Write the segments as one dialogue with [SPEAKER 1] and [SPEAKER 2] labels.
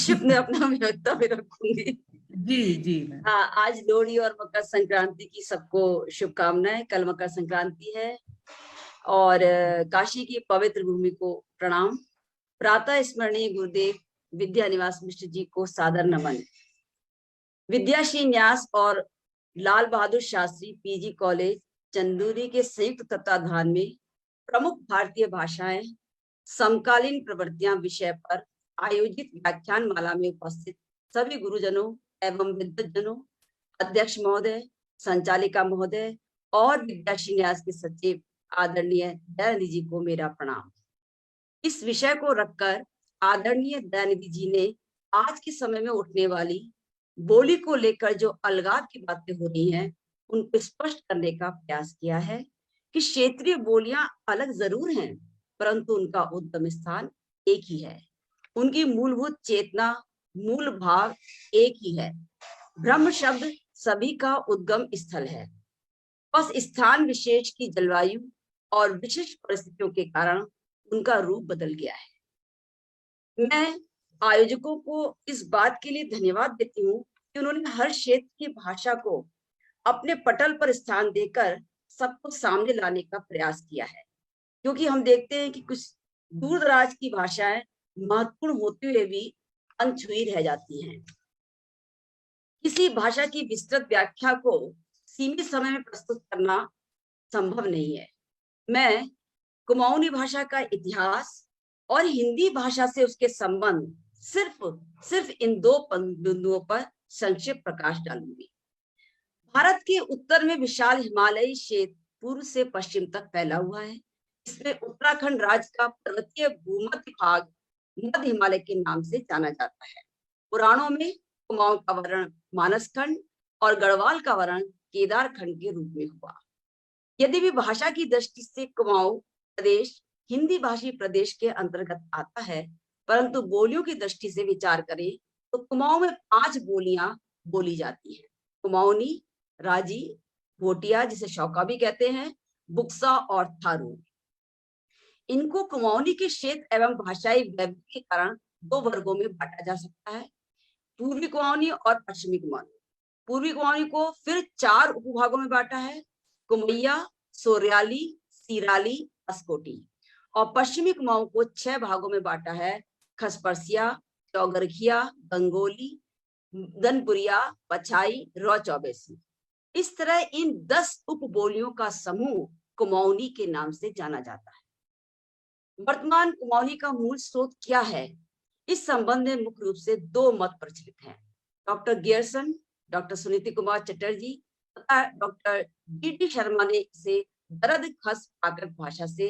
[SPEAKER 1] संक्षिप्त में अपना विवक्ता भी रखूंगी।
[SPEAKER 2] जी जी मैम।
[SPEAKER 1] हाँ, आज लोहड़ी और मकर संक्रांति की सबको शुभकामनाएं। कल मकर संक्रांति है और काशी की पवित्र भूमि को प्रणाम। प्रातः स्मरणीय गुरुदेव विद्या निवास मिश्र जी को सादर नमन। विद्याश्री न्यास और लाल बहादुर शास्त्री पीजी कॉलेज चंदूरी के संयुक्त तत्वाधान में प्रमुख भारतीय भाषाएं समकालीन प्रवृत्तियां विषय पर आयोजित व्याख्यान माला में उपस्थित सभी गुरुजनों एवं विद्वज्जनों, अध्यक्ष महोदय, संचालिका महोदय और विद्याश्री न्यास के सचिव आदरणीय दयानिधि जी को मेरा प्रणाम। इस विषय को रखकर आदरणीय दयानिधि जी ने आज के समय में उठने वाली बोली को लेकर जो अलगाव की बातें हो रही हैं उनको स्पष्ट करने का प्रयास किया है कि क्षेत्रीय बोलियां अलग जरूर हैं, परंतु उनका उद्गम स्थान एक ही है। उनकी मूलभूत चेतना, मूल भाव एक ही है। ब्रह्म शब्द सभी का उद्गम स्थल है, बस स्थान विशेष की जलवायु और विशिष्ट परिस्थितियों के कारण उनका रूप बदल गया है। मैं आयोजकों को इस बात के लिए धन्यवाद देती हूँ कि उन्होंने हर क्षेत्र की भाषा को अपने पटल पर स्थान देकर सबको सामने लाने का प्रयास किया है, क्योंकि हम देखते हैं कि कुछ दूर दराज की भाषाएं महत्वपूर्ण होते हुए भी अनछुई रह जाती हैं। किसी भाषा की विस्तृत व्याख्या को सीमित समय में प्रस्तुत करना संभव नहीं है। मैं कुमाऊनी भाषा का इतिहास और हिंदी भाषा से उसके संबंध सिर्फ इन दो बिंदुओं पर संक्षिप्त प्रकाश डालूंगी। भारत के उत्तर में विशाल हिमालयी क्षेत्र पूर्व से पश्चिम तक फैला हुआ है। इसमें उत्तराखंड राज्य का पर्वतीय भूमध्य भाग मध्य हिमालय के नाम से जाना जाता है। पुराणों में कुमाऊं का वर्ण मानसखंड और गढ़वाल का वर्ण केदार खंड के रूप में हुआ। यदि भी भाषा की दृष्टि से कुमाऊं प्रदेश हिंदी भाषी प्रदेश के अंतर्गत आता है, परंतु बोलियों की दृष्टि से विचार करें तो कुमाऊं में 5 बोलियां बोली जाती हैं। कुमाऊनी, राजी, भोटिया जिसे शौका भी कहते हैं, बुक्सा और थारू। इनको कुमाऊनी के क्षेत्र एवं भाषाई वैविध्य के कारण 2 वर्गों में बांटा जा सकता है, पूर्वी कुमाऊनी और पश्चिमी कुमाऊनी। पूर्वी कुमाऊनी को फिर 4 उपभागों में बांटा है, कुमैया, सोरियाली, सीराली, अस्कोटी। और पश्चिमी कुमाऊं को 6 भागों में बांटा है, खसपरसिया, चौगरखिया, गंगोली, दनपुरिया, पछाई, रौ चौबेसी। इस तरह इन 10 उपबोलियों का समूह कुमाऊनी के नाम से जाना जाता है। वर्तमान कुमाऊनी का मूल स्रोत क्या है, इस संबंध में मुख्य रूप से 2 मत प्रचलित हैं। Doctor Gierson, doctor Suniti Kumar Chatterjee तथा डॉक्टर डी शर्मा ने इसे दरद खस प्राकृत भाषा से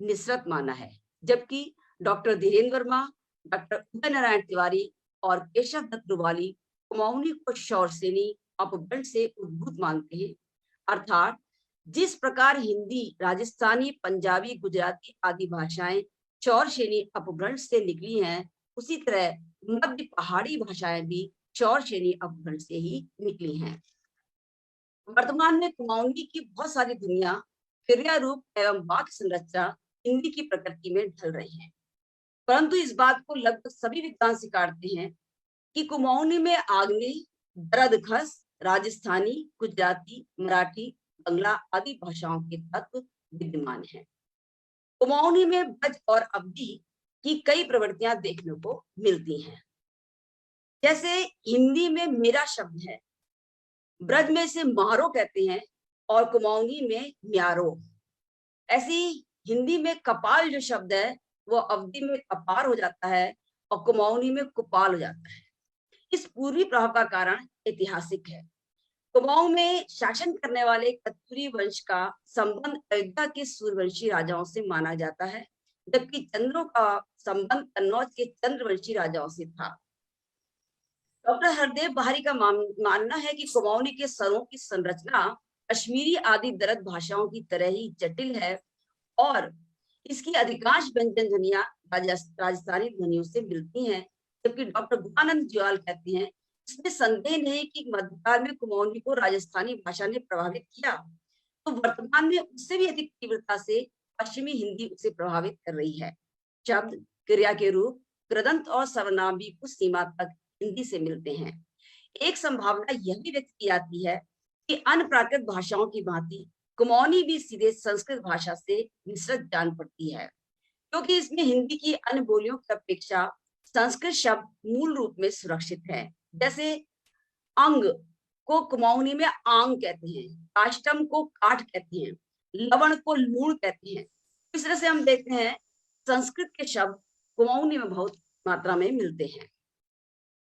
[SPEAKER 1] निसृत माना है, जबकि डॉक्टर धीरेन्द्र वर्मा, डॉक्टर उदय नारायण तिवारी और केशव दत्त रुवाली कुमाऊनी को शौरसेनी अपभ्रंश से उद्भूत मानते हैं। अर्थात जिस प्रकार हिंदी, राजस्थानी, पंजाबी, गुजराती आदि भाषाएं शौरसेनी अपभ्रंश से निकली हैं, उसी तरह मध्य पहाड़ी भाषाएं भी शौरसेनी अपभ्रंश से ही निकली हैं। वर्तमान में कुमाऊनी की बहुत सारी दुनिया क्रिया रूप एवं वाक्य संरचना हिंदी की प्रकृति में ढल रही है, परंतु इस बात को लगभग सभी विद्वान स्वीकारते हैं कि कुमाऊनी में आग्नेय, दरद खस, राजस्थानी, गुजराती, मराठी, बंगला आदि भाषाओं के तत्व विद्यमान हैं। कुमाऊनी में ब्रज और अवधी की कई प्रवृत्तियां देखने को मिलती हैं। जैसे हिंदी में मेरा शब्द है, ब्रज में इसे मारो कहते हैं और कुमाऊनी में म्यारो। ऐसी हिंदी में कपाल जो शब्द है वो अवधी में कपार हो जाता है और कुमाऊनी में कुपाल हो जाता है। इस पूर्वी प्रभाव का कारण ऐतिहासिक है। कुमाऊं में शासन करने वाले कत्यूरी वंश का संबंध अयोध्या के सूर्यवंशी राजाओं से माना जाता है, जबकि चंद्रों का संबंध कन्नौज के चंद्रवंशी राजाओं से था। डॉक्टर हरदेव बहारी का मानना है कि कुमाऊनी के स्वरों की संरचना कश्मीरी आदि दरद भाषाओं की तरह ही जटिल है और इसकी अधिकांश व्यंजन ध्वनियां राजस्थानी ध्वनियों से मिलती हैं, जबकि डॉक्टर गुहानंद ज्वाल कहते हैं इसमें संदेह नहीं कि मध्यकाल में कुमाऊनी को राजस्थानी भाषा ने प्रभावित किया, तो वर्तमान में उससे भी अधिक तीव्रता से पश्चिमी हिंदी उसे प्रभावित कर रही है। शब्द, क्रिया के रूप, कृदंत और सर्वनाम भी कुछ सीमा तक हिंदी से मिलते हैं। एक संभावना यह भी व्यक्त की जाती है कि अन्य प्राकृत भाषाओं की भांति कुमाऊनी भी सीधे संस्कृत भाषा से मिश्रित जान पड़ती है, क्योंकि इसमें हिंदी की अन्य बोलियों की अपेक्षा संस्कृत शब्द मूल रूप में सुरक्षित है। जैसे अंग को कुमाऊनी में आंग कहते हैं, काष्टम को काठ कहते हैं, लवण को लूण कहते हैं। इस तरह से हम देखते हैं संस्कृत के शब्द कुमाऊनी में बहुत मात्रा में मिलते हैं।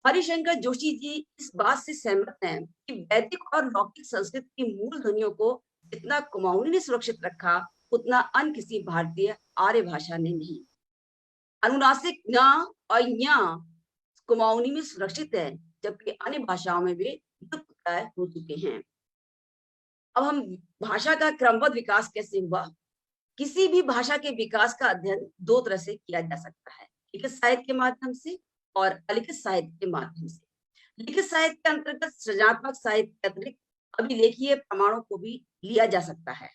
[SPEAKER 1] हरिशंकर जोशी जी इस बात से सहमत हैं कि वैदिक और लौकिक संस्कृत की मूल ध्वनियों को जितना कुमाऊनी ने सुरक्षित रखा, उतना अन्य किसी भारतीय आर्य भाषा ने नहीं। अनुनासिक ञ और ञ कुमाऊनी में सुरक्षित है, जबकि अन्य भाषाओं में भी लुप्तप्राय हो चुके हैं। अब हम भाषा का क्रमबद्ध विकास कैसे हुआ। किसी भी भाषा के विकास का अध्ययन दो तरह से किया जा सकता है, लिखित साहित्य के माध्यम से और अलिखित साहित्य के माध्यम से। लिखित साहित्य के अंतर्गत सृजनात्मक साहित्य के अतिरिक्त अभिलेखीय प्रमाणों को भी लिया जा सकता है।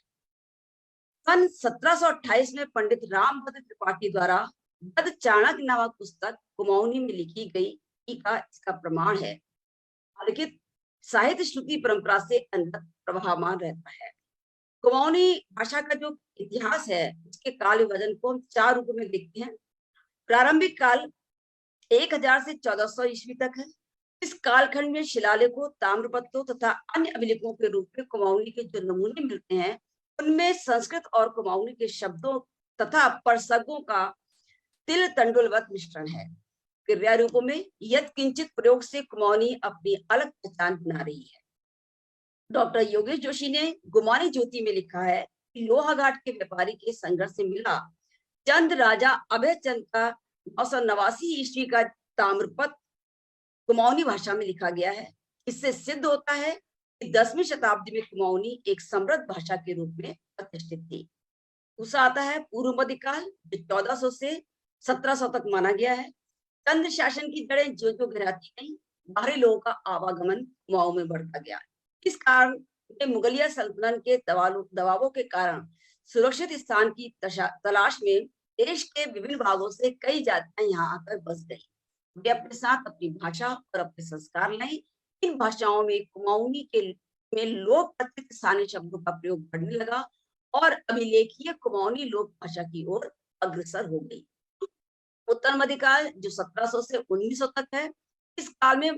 [SPEAKER 1] सन 1728 में पंडित रामभद्र त्रिपाठी द्वारा गद चाणक्य नामक पुस्तक कुमाऊनी में लिखी गई का इसका प्रमाण है। अलिखित साहित्य श्रुति परंपरा से अंततः प्रभावमान रहता है। कुमाऊनी भाषा का जो इतिहास है, उसके काल विभाजन को हम 4 रूपों में देखते हैं। प्रारंभिक काल 1000 से 1400 ईस्वी तक है। इस कालखंड में शिलालेखों, ताम्रपत्रों तथा अन्य अभिलेखों के रूप में कुमाऊनी के जो नमूने मिलते हैं, उनमें संस्कृत और कुमाऊनी के शब्दों तथा परसर्गों का तिल तंडुलवत मिश्रण है। क्रिया रूपों में यत् किंचित प्रयोग से कुमाऊनी अपनी अलग पहचान बना रही है। डॉक्टर योगेश जोशी ने गुमानी ज्योति में लिखा है कि लोहाघाट के व्यापारी के संघर्ष से मिला चंद राजा अभय चंद का 989 ईस्वी का ताम्रपत्र कुमाऊनी भाषा में लिखा गया है। इससे सिद्ध होता है कि 10वीं शताब्दी में कुमाऊनी एक समृद्ध भाषा के रूप में प्रतिष्ठित थी। दूसरा आता है पूर्व मध्यकाल, जो 1400 से 1700 तक माना गया है। चंद शासन की जड़ें जो गिराती गई, बाहरी लोगों का आवागमन कुमाऊं में बढ़ता गया। इस कारण मुगलिया सल्तनत के दबावों के कारण सुरक्षित स्थान की तलाश में देश के विभिन्न भागों से कई जातियां यहाँ आकर बस गई। वे अपने साथ अपनी भाषा और अपने संस्कार लाई। इन भाषाओं में कुमाऊनी के में लोक कथित स्थानीय शब्दों का प्रयोग बढ़ने लगा और अभिलेखीय कुमाऊनी लोक भाषा की ओर अग्रसर हो गई। उत्तर मध्यकाल जो 1700 से 1900 तक है, इस काल में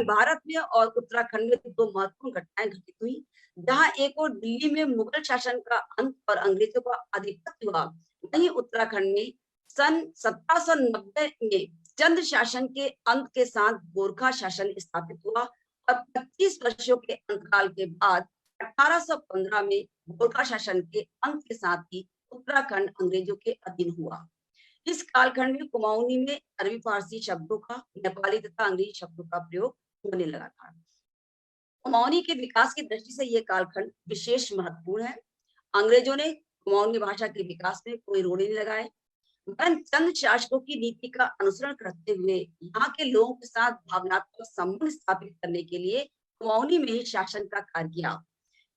[SPEAKER 1] भारत में और उत्तराखंड में 2 महत्वपूर्ण घटनाएं घटित हुई। जहां एक और दिल्ली में मुगल शासन का अंत और अंग्रेजों का आधिपत्य हुआ, वहीं उत्तराखंड में सन 1790 में चंद शासन के अंत के साथ गोरखा शासन स्थापित हुआ और 25 वर्षों के अंतराल के बाद 1815 में गोरखा शासन के अंत के साथ ही उत्तराखंड अंग्रेजों के अधीन हुआ। इस कालखंड में कुमाऊनी में अरबी फारसी शब्दों का, नेपाली तथा अंग्रेजी शब्दों का प्रयोग होने लगा था। कुमाऊनी के विकास की दृष्टि से यह कालखंड विशेष महत्वपूर्ण है। अंग्रेजों ने कुमाऊनी भाषा के विकास में कोई रोड़े नहीं लगाए, वरन चंद शासकों की नीति का अनुसरण करते हुए यहाँ के लोगों के साथ भावनात्मक संबंध स्थापित करने के लिए कुमाऊनी में ही शासन का कार्य किया।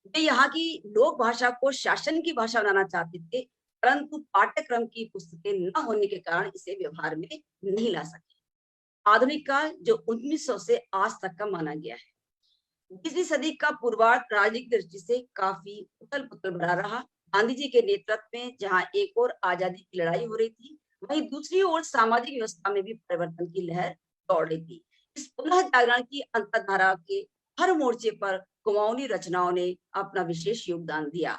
[SPEAKER 1] वे यहाँ की लोक भाषा को शासन की भाषा बनाना चाहते थे, परंतु पाठ्यक्रम की पुस्तकें न होने के कारण इसे व्यवहार में नहीं ला सके। आधुनिक काल जो 1900 से आज तक का माना गया है। 20वीं सदी का पूर्वार्ध राजनीतिक दृष्टि से काफी उथल पुथल भरा रहा। गांधी जी के नेतृत्व में जहां एक और आजादी की लड़ाई हो रही थी, वहीं दूसरी ओर सामाजिक व्यवस्था में भी परिवर्तन की लहर दौड़ रही थी। इस पुनः जागरण की अंतर्धारा के हर मोर्चे पर कुमाऊनी रचनाओं ने अपना विशेष योगदान दिया।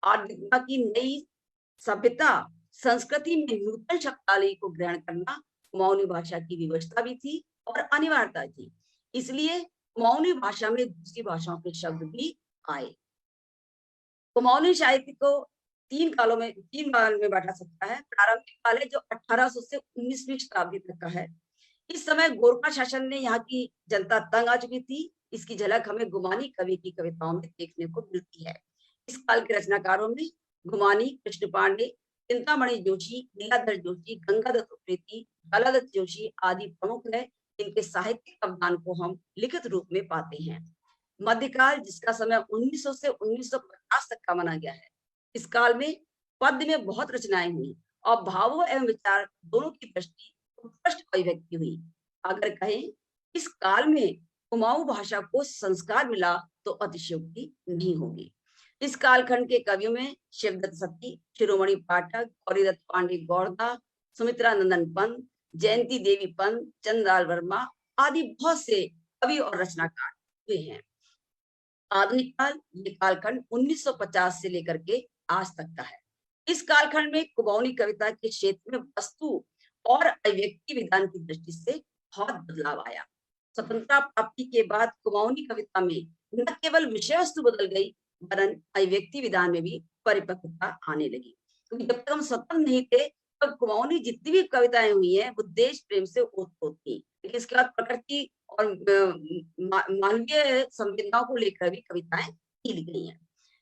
[SPEAKER 1] आधुनिकता की नई सभ्यता संस्कृति में नूतन शब्दावली को ग्रहण करना कुमाऊनी भाषा की विवशता भी थी और अनिवार्यता थी। इसलिए कुमाऊनी भाषा में दूसरी भाषाओं के शब्द भी आए। कुमाऊनी साहित्य को 3 भागों में बांटा सकता है। प्रारंभिक काल है जो 1800 से 19वीं शताब्दी तक का है। इस समय गोरखा शासन ने यहाँ की जनता तंग आ चुकी थी। इसकी झलक हमें गुमानी कवि की कविताओं में देखने को मिलती है। इस काल के रचनाकारों में गुमानी, कृष्ण पांडे, चिंतामणि जोशी, लीलाधर जोशी, गंगादत्त उप्रेती, बालादत्त जोशी आदि प्रमुख है। इनके साहित्यिक अवदान को हम लिखित रूप में पाते हैं। मध्यकाल जिसका समय 1900 से 1950 तक का माना गया है, इस काल में पद्य में बहुत रचनाएं हुई और भावों एवं विचार दोनों की दृष्टि उत्कृष्ट अभिव्यक्ति हुई। अगर कहें इस काल में कुमाऊं भाषा को संस्कार मिला तो अतिशयोक्ति नहीं होगी। इस कालखंड के कवियों में शिवदत्त सती, शिरोमणि पाठक, गौरीदत्त पांडे गौड़दा, सुमित्रा नंदन पंत, जयंती देवी पंत, चंद्रलाल वर्मा आदि बहुत से कवि और रचनाकार हुए हैं। आधुनिक काल, ये कालखंड 1950 से लेकर के आज तक का है। इस कालखंड में कुमाऊनी कविता के क्षेत्र में वस्तु और अभिव्यक्ति विधान की दृष्टि से बहुत बदलाव आया। स्वतंत्रता प्राप्ति के बाद कुमाऊनी कविता में न केवल विषय वस्तु बदल गई, वरन अभिव्यक्ति विधान में भी परिपक्वता आने लगी। क्योंकि जब तक हम स्वतंत्र नहीं थे, तब कुमाऊनी जितनी भी कविताएं हुई हैं वो देश प्रेम से ओतप्रोत थी। लेकिन इसके बाद प्रकृति और मानवीय संवेदनाओं को लेकर भी कविताएं लिखी गई हैं।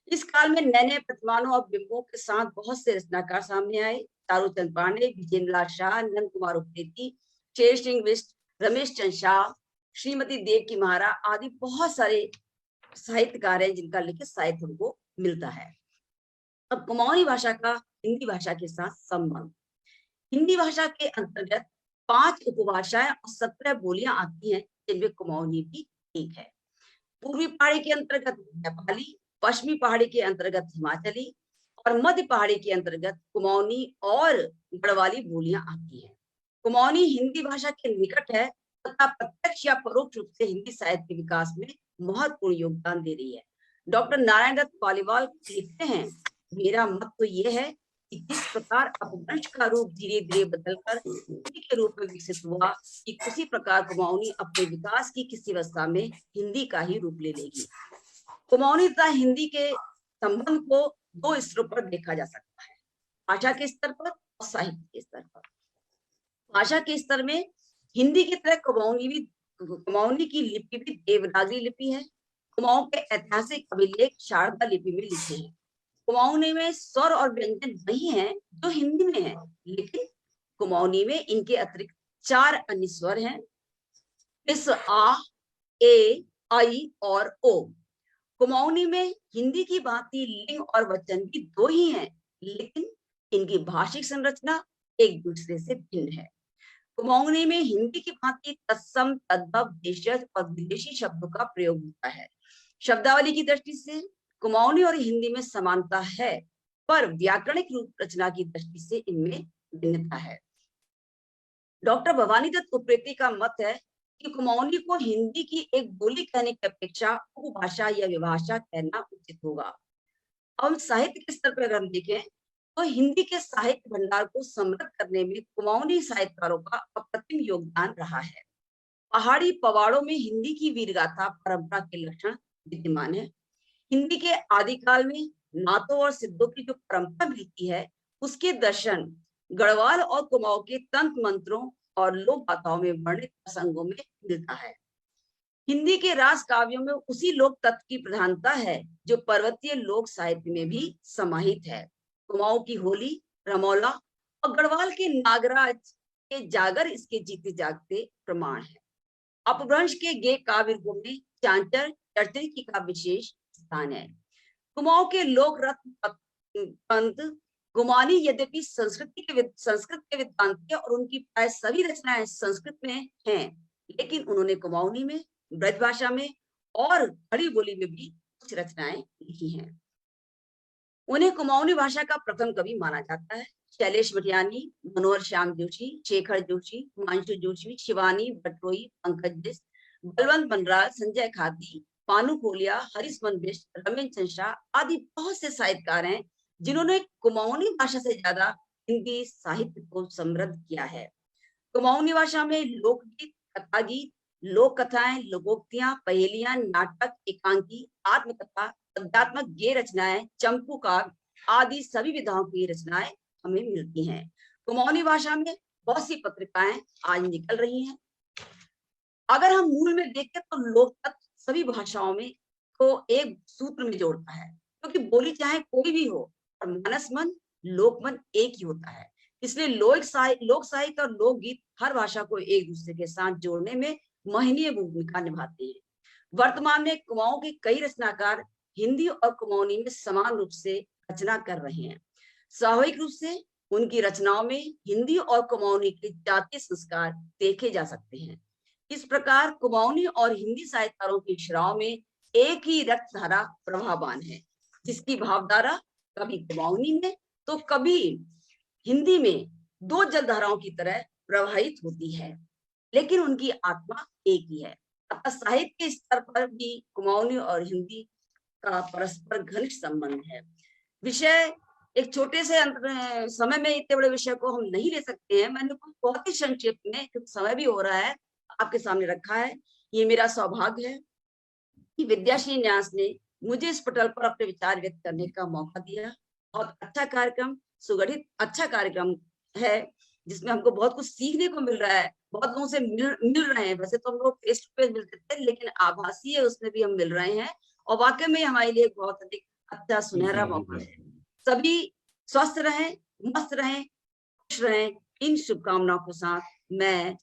[SPEAKER 1] इस काल में नए नए प्रतिमानों और बिंबों के साथ बहुत से रचनाकार सामने आए। तारूचंद पांडे, विजेंद्र लाल शाह, नंद कुमार उप्रेती, शेर सिंह बिष्ट, रमेश चंद शाह, श्रीमती देवकी महारा आदि बहुत सारे साहित्यकार हैं जिनका लिखित साहित्य हमको मिलता है। अब कुमाऊनी भाषा का हिंदी भाषा के साथ संबंध। हिंदी भाषा के अंतर्गत 5 उपभाषाएं और 17 बोलियां आती हैं, जिनमें कुमाऊनी भी एक है। पूर्वी पहाड़ी के अंतर्गत नेपाली, पश्चिमी पहाड़ी के अंतर्गत हिमाचली और मध्य पहाड़ी के अंतर्गत कुमाऊनी और गढ़वाली बोलियां आती हैं। कुमाऊनी हिंदी भाषा के निकट है तथा प्रत्यक्ष या परोक्ष रूप से हिंदी साहित्य के विकास में महत्वपूर्ण योगदान दे रही है। डॉक्टर नारायण दत्त पालीवाल लिखते हैं, मेरा मत तो यह है कि जिस प्रकार अपभ्रंश का रूप धीरे धीरे बदलकर हिंदी के रूप में विकसित हुआ, कि उसी प्रकार कुमाऊनी अपने विकास की किसी अवस्था में हिंदी का ही रूप ले लेगी। कुमाऊनी तथा हिंदी के संबंध को 2 स्तरों पर देखा जा सकता है, भाषा के स्तर पर और साहित्य के स्तर पर। भाषा के स्तर में हिंदी की तरह कुमाऊनी की लिपि भी देवनागरी लिपि है। कुमाऊं के ऐतिहासिक अभिलेख शारदा लिपि में लिखे हैं। कुमाऊनी में स्वर और व्यंजन वही हैं जो हिंदी में है, लेकिन कुमाऊनी में इनके अतिरिक्त 4 अन्य स्वर हैं, इस, आ, ए, आई और ओ। कुमाऊनी में हिंदी की भांति लिंग और वचन भी 2 ही हैं, लेकिन इनकी भाषिक संरचना एक दूसरे से भिन्न है। कुमाऊनी में हिंदी की भांति तत्सम, तद्भव, देशज और विदेशी शब्दों का प्रयोग होता है। शब्दावली की दृष्टि से कुमाऊनी और हिंदी में समानता है, पर व्याकरणिक रूप रचना की दृष्टि से इनमें भिन्नता है। डॉक्टर भवानी दत्त उप्रेती का मत है कि कुमाऊनी को हिंदी की एक बोली कहने की अपेक्षा उपभाषा या विभाषा कहना उचित होगा। अब हम साहित्य के स्तर पर अगर हम देखें तो हिंदी के साहित्य भंडार को समृद्ध करने में कुमाऊनी साहित्यकारों का अप्रतिम योगदान रहा है। पहाड़ी पवाड़ों में हिंदी की वीरगाथा परंपरा के लक्षण विद्यमान है। हिंदी के आदिकाल में नातों और सिद्धों की जो परंपरा मिलती है, उसके दर्शन गढ़वाल और कुमाऊं के तंत्र मंत्रों और लोक गाथाओं में वर्णित प्रसंगों में मिलता है। हिंदी के रास काव्यों में उसी लोक तत्व की प्रधानता है जो पर्वतीय लोक साहित्य में भी समाहित है। कुमाऊं की होली, रमौला और गढ़वाल के नागराज के जागर इसके जीते जागते प्रमाण है। अपभ्रंश के गे काव्य में चांचर चर्चित का विशेष स्थान है। कुमाऊं के लोक रत्न पंत गुमानी यद्यपि संस्कृत के विद्वान थे और उनकी प्राय सभी रचनाएं संस्कृत में हैं, लेकिन उन्होंने कुमाऊनी में, ब्रज भाषा में और खड़ी बोली में भी कुछ रचनाएं लिखी हैं। उन्हें कुमाऊनी भाषा का प्रथम कवि माना जाता है। शैलेश मटियानी, मनोहर श्याम जोशी, शेखर जोशी, हिमांशु जोशी, शिवानी भट्टोई, पंकज बिष्ट, बलवंत बनराज, संजय खाती, पानु कोलिया, हरीश मन बिष्ट, रमेश चंद शाह आदि बहुत से साहित्यकार हैं जिन्होंने कुमाऊनी भाषा से ज्यादा हिंदी साहित्य को समृद्ध किया है। कुमाऊनी भाषा में लोकगीत, कथा गीत, लोक कथाएं, लोकोक्तियां, पहेलियां, नाटक, एकांकी, आत्मकथा, पद्यात्मक गे रचनाएं, चंपू काव्य आदि सभी विधाओं की रचनाएं हमें मिलती हैं। कुमाऊनी भाषा में बहुत सी पत्रिकाएं आज निकल रही हैं। अगर हम मूल में देखें तो लोक तत्व सभी भाषाओं में को एक सूत्र में जोड़ता है, क्योंकि बोली चाहे कोई भी हो और मानस मन, लोक मन एक ही होता है। इसलिए लोक साहित्य और लोकगीत हर भाषा को एक दूसरे के साथ जोड़ने में महनीय भूमिका निभाते हैं। वर्तमान में कुमाऊं के कई रचनाकार हिंदी और कुमाऊनी में समान रूप से रचना कर रहे हैं। स्वाभाविक रूप से उनकी रचनाओं में हिंदी और कुमाऊनी के जातीय संस्कार देखे जा सकते हैं। इस प्रकार कुमाऊनी और हिंदी साहित्यकारों की रचनाओं में एक ही रक्त धारा प्रभावान है, जिसकी भावधारा कभी कुमाऊनी में तो कभी हिंदी में दो जलधाराओं की तरह प्रवाहित होती है, लेकिन उनकी आत्मा एक ही है। अतः साहित्य के स्तर पर भी कुमाऊनी और हिंदी का परस्पर घनिष्ठ संबंध है। विषय एक छोटे से समय में इतने बड़े विषय को हम नहीं ले सकते हैं। मैंने कुछ बहुत ही संक्षेप में, क्योंकि समय भी हो रहा है, आपके सामने रखा है। ये मेरा सौभाग्य है कि विद्याश्री न्यास ने मुझे इस पटल पर अपने विचार व्यक्त करने का मौका दिया। बहुत अच्छा कार्यक्रम, सुगठित अच्छा कार्यक्रम है, जिसमें हमको बहुत कुछ सीखने को मिल रहा है। बहुत लोगों से मिल रहे हैं। वैसे तो हम लोग फेस टू फेस मिलते थे, लेकिन आभासी है उसमें भी हम मिल रहे हैं, और वाकई में हमारे लिए बहुत अधिक अच्छा सुनहरा मौका है। सभी स्वस्थ रहें, मस्त रहें, खुश रहें। इन शुभकामनाओं के साथ मैं